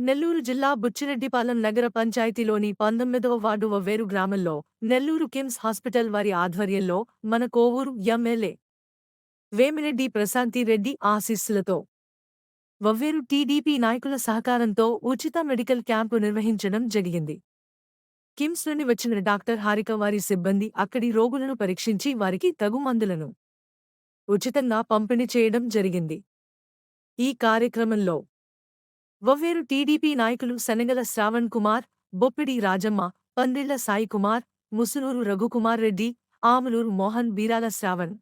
నెల్లూరు జిల్లా బుచ్చిరెడ్డిపాలెం నగర పంచాయతీలోని 19వ వార్డు వవ్వేరు గ్రామంలో నెల్లూరు కిమ్స్ హాస్పిటల్ వారి ఆధ్వర్యంలో మన కోవూరు ఎమ్మెల్యే వేమిరెడ్డి ప్రశాంతిరెడ్డి ఆశీస్సులతో వవ్వేరు టీడీపీ నాయకుల సహకారంతో ఉచిత మెడికల్ క్యాంపు నిర్వహించడం జరిగింది. కిమ్స్ నుండి వచ్చిన డాక్టర్ హారిక వారి సిబ్బంది అక్కడి రోగులను పరీక్షించి వారికి తగు మందులను ఉచితంగా పంపిణీ చేయడం జరిగింది. ఈ కార్యక్రమంలో వవ్వేరు టీడీపీ నాయకులు శనగల శ్రావణ్ కుమార్, బొప్పిడి రాజమ్మ, పందిళ్ల సాయి కుమార్, ముసునూరు రఘుకుమార్ రెడ్డి, ఆములూరు మోహన్, బీరాల శ్రావణ్,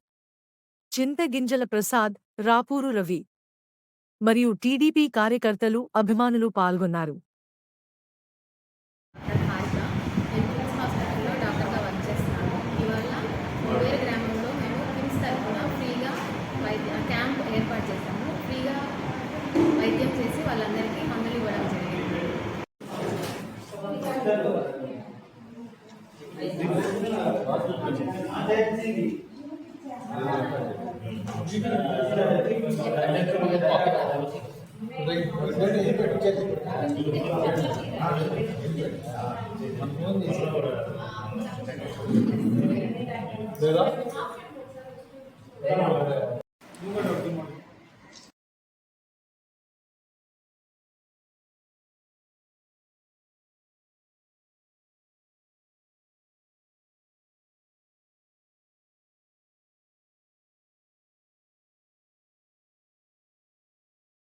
చింతగింజల ప్రసాద్, రాపూరు రవి మరియు టీడీపీ కార్యకర్తలు, అభిమానులు పాల్గొన్నారు. హారిక, నేను కిమ్స్ హాస్పిటల్లో డాక్టర్గా వర్క్ చేస్తున్నాను. ఇవాళ వవ్వేరు గ్రామంలో మేము కిమ్స్ తరఫున ఫ్రీగా క్యాంప్ ఏర్పాటు చేశాము. ఫ్రీగా వైద్యం చేసి వాళ్ళందరికీ మందులు ఇవ్వడం జరిగింది. లేదా